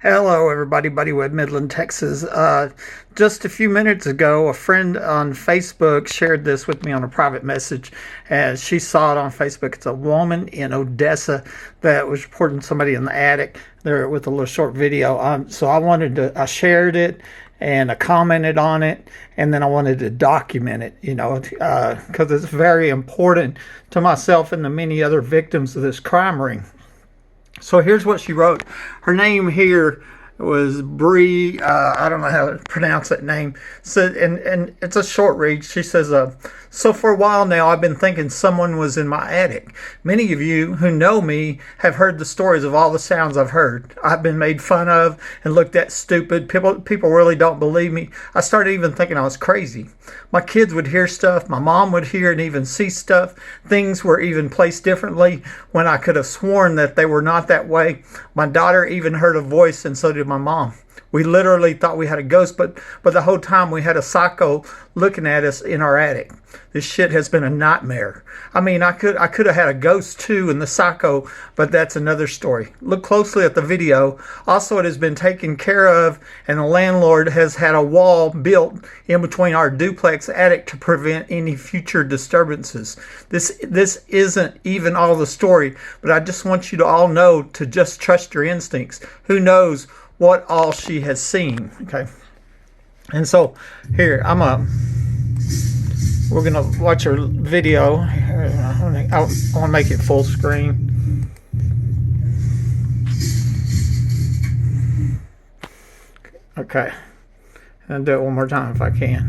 Hello, everybody. Buddy Webb, Midland, Texas. Just a few minutes ago, a friend on Facebook shared this with me on a private message, and she saw it on Facebook. It's a woman in Odessa that was reporting somebody in the attic there with a little short video. So I shared it and I commented on it, and then I wanted to document it, because it's very important to myself and the many other victims of this crime ring. So here's what she wrote. Her name here was Bree. I don't know how to pronounce that name. So, and it's a short read. She says, so for a while now, I've been thinking someone was in my attic. Many of you who know me have heard the stories of all the sounds I've heard. I've been made fun of and looked at stupid. People really don't believe me. I started even thinking I was crazy. My kids would hear stuff. My mom would hear and even see stuff. Things were even placed differently when I could have sworn that they were not that way. My daughter even heard a voice, and so did my mom. We literally thought we had a ghost, but the whole time we had a psycho looking at us in our attic. This shit has been a nightmare. I mean, I could have had a ghost too in the psycho, but that's another story. Look closely at the video. Also, it has been taken care of, and the landlord has had a wall built in between our duplex attic to prevent any future disturbances. This isn't even all the story, but I just want you to all know to just trust your instincts. Who knows what all she has seen? Okay. And so here we're gonna watch her video. I want to make it full screen. Okay, and do it one more time if I can.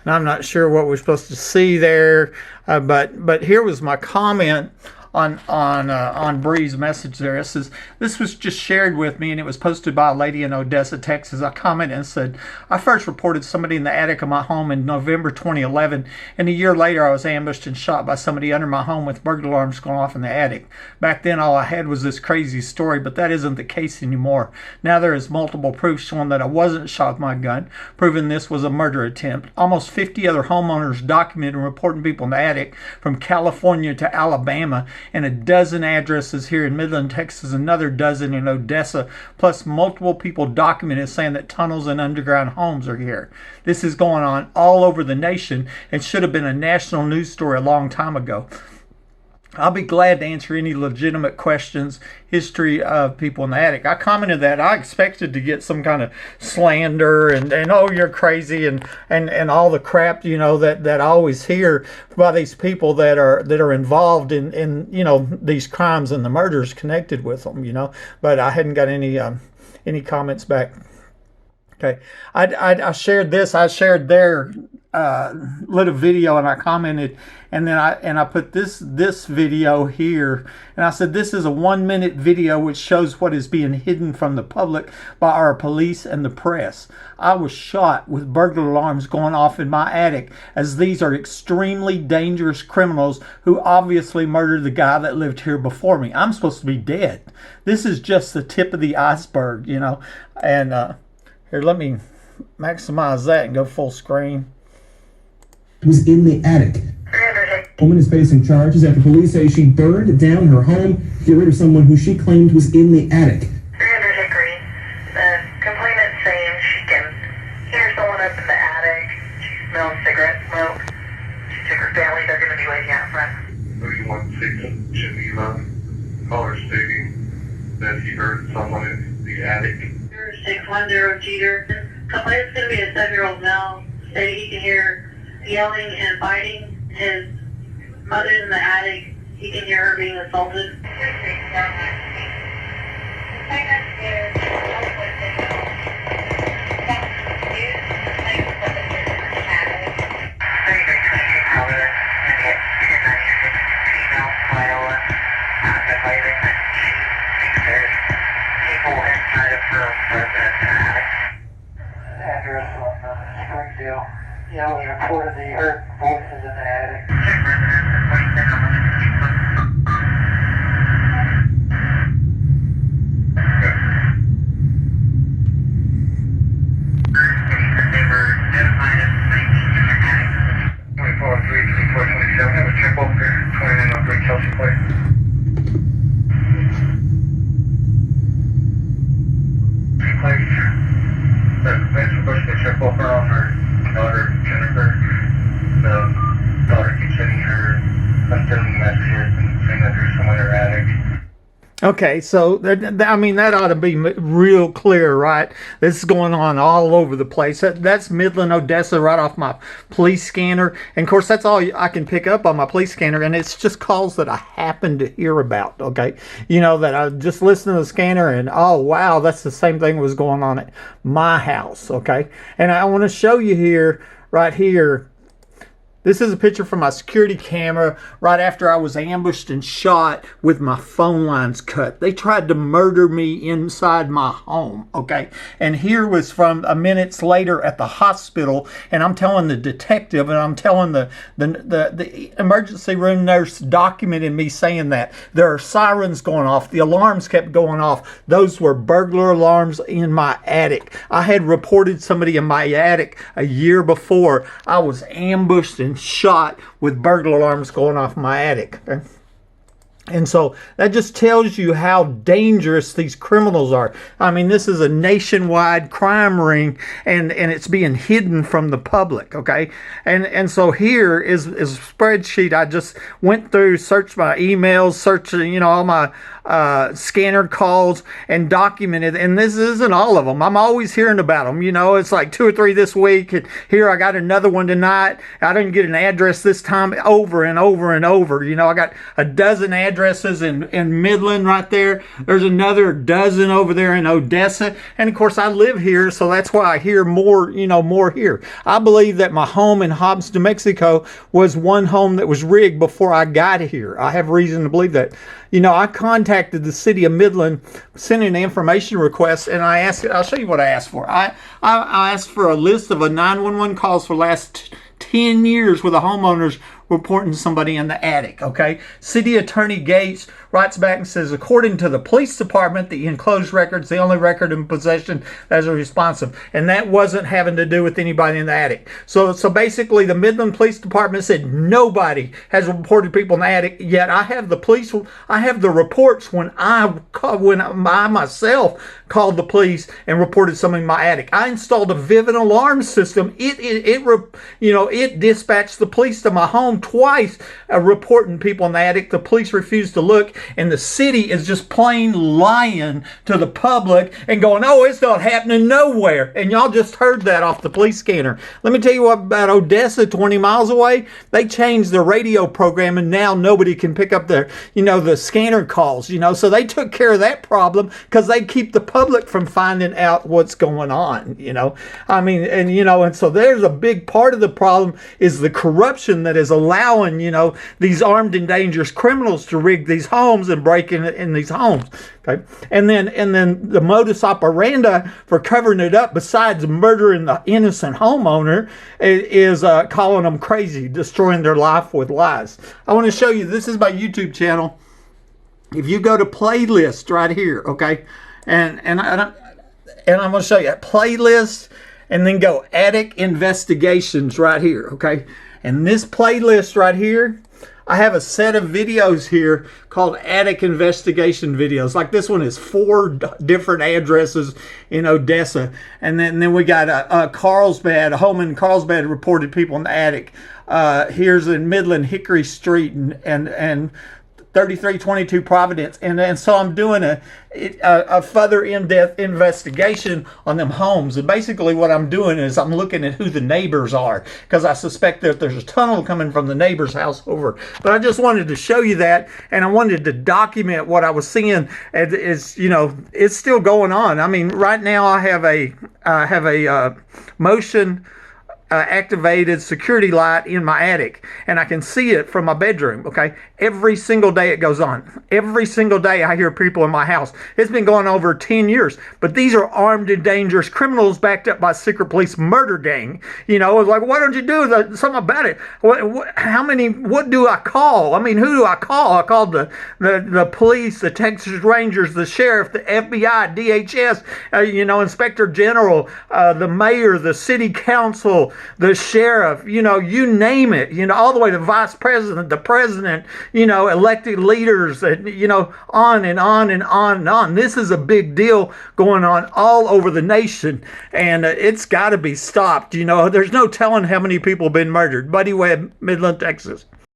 And I'm not sure what we're supposed to see there, but here was my comment on Bree's message there. It says, this was just shared with me and it was posted by a lady in Odessa, Texas. I commented and said, I first reported somebody in the attic of my home in November 2011, and a year later I was ambushed and shot by somebody under my home with burglar alarms going off in the attic. Back then all I had was this crazy story, but that isn't the case anymore. Now there is multiple proof showing that I wasn't shot with my gun, proving this was a murder attempt. Almost 50 other homeowners documented reporting people in the attic from California to Alabama, and a dozen addresses here in Midland, Texas, another dozen in Odessa, plus multiple people documented saying that tunnels and underground homes are here. This is going on all over the nation and should have been a national news story a long time ago. I'll be glad to answer any legitimate questions, history of people in the attic. I commented that I expected to get some kind of slander and oh, you're crazy and all the crap, that I always hear by these people that are involved in these crimes and the murders connected with them, but I hadn't got any comments back. Okay, I shared this. I shared their little video, and I commented, and then I put this video here, and I said this is a 1-minute video which shows what is being hidden from the public by our police and the press. I was shot with burglar alarms going off in my attic, as these are extremely dangerous criminals who obviously murdered the guy that lived here before me. I'm supposed to be dead. This is just the tip of the iceberg, and here, let me maximize that and go full screen. Was in the attic. Woman is facing charges after police say she burned down her home to get rid of someone who she claimed was in the attic. 300 Hickory. The complainant's saying she can hear someone up in the attic. She smells cigarette smoke. She took her family. They're going to be waiting out front. 3160 Geneva. Caller stating that he heard someone in the attic. 610 Jeter. Complainant's going to be a 7-year-old male. Stating he can hear yelling and fighting. His mother's in the attic. He can hear her being assaulted. People inside of her residence in the attic. Address on Springdale. Yeah, it was reported that he heard voices in the attic. They were notified of findings in the attic. 24-3-24-27. Have a trip over 2903 Chelsea Place. Okay, so I mean that ought to be real clear, right? This is going on all over the place. That's Midland, Odessa, right off my police scanner, and of course that's all I can pick up on my police scanner, and it's just calls that I happen to hear about. Okay, you know that I just listen to the scanner, and oh wow, that's the same thing was going on at my house. Okay, and I want to show you here, right here. This is a picture from my security camera right after I was ambushed and shot with my phone lines cut. They tried to murder me inside my home, okay? And here was from minutes later at the hospital, and I'm telling the detective, and I'm telling the emergency room nurse documented me saying that. There are sirens going off. The alarms kept going off. Those were burglar alarms in my attic. I had reported somebody in my attic a year before. I was ambushed and shot with burglar alarms going off my attic. Okay? And so that just tells you how dangerous these criminals are. I mean, this is a nationwide crime ring, and it's being hidden from the public, okay? And so here is a spreadsheet. I just went through, searched my emails, searched, all my scanner calls, and documented. And this isn't all of them. I'm always hearing about them. It's like 2 or 3 this week. And here I got another one tonight. I didn't get an address this time, over and over and over. I got a dozen addresses in Midland right there. There's another dozen over there in Odessa. And of course I live here, so that's why I hear more, more here. I believe that my home in Hobbs, New Mexico was one home that was rigged before I got here. I have reason to believe that. I contacted the city of Midland, sent an information request, and I asked, I'll show you what I asked for. I asked for a list of 911 calls for the last 10 years with the homeowners reporting somebody in the attic, okay? City Attorney Gates writes back and says, according to the police department, the enclosed record's the only record in possession that is responsive. And that wasn't having to do with anybody in the attic. So basically the Midland Police Department said nobody has reported people in the attic, yet I have the reports when I myself called the police and reported something in my attic. I installed a Vivint alarm system. It dispatched the police to my home twice, reporting people in the attic. The police refused to look, and the city is just plain lying to the public and going, oh, it's not happening nowhere. And y'all just heard that off the police scanner. Let me tell you what about Odessa, 20 miles away. They changed the radio program, and now nobody can pick up the scanner calls, so they took care of that problem because they keep the public from finding out what's going on, I mean, and so there's a big part of the problem is the corruption that is allowing, these armed and dangerous criminals to rig these homes and break in these homes. Okay. And then the modus operandi for covering it up, besides murdering the innocent homeowner, is calling them crazy, destroying their life with lies. I want to show you, this is my YouTube channel. If you go to playlist right here, okay, and I'm going to show you a playlist, and then go attic investigations right here, okay? And this playlist right here, I have a set of videos here called attic investigation videos. Like this one is 4 different addresses in Odessa. And then we got a Carlsbad, a home in Carlsbad reported people in the attic. Here's in Midland, Hickory Street and 3322 Providence, and so I'm doing a further in-depth investigation on them homes. And basically what I'm doing is I'm looking at who the neighbors are, because I suspect that there's a tunnel coming from the neighbor's house over. But I just wanted to show you that, and I wanted to document what I was seeing. It's still going on. I mean, right now I have a motion activated security light in my attic, and I can see it from my bedroom, okay? Every single day it goes on. Every single day I hear people in my house. It's been going on over 10 years, but these are armed and dangerous criminals backed up by secret police murder gang. It's like, why don't you do something about it? What do I call? I mean, who do I call? I called the police, the Texas Rangers, the sheriff, the FBI, DHS, Inspector General, the mayor, the city council, the sheriff, you name it, all the way to vice president, the president, elected leaders, on and on and on and on. This is a big deal going on all over the nation, and it's got to be stopped. There's no telling how many people have been murdered. Buddy Webb, Midland, Texas.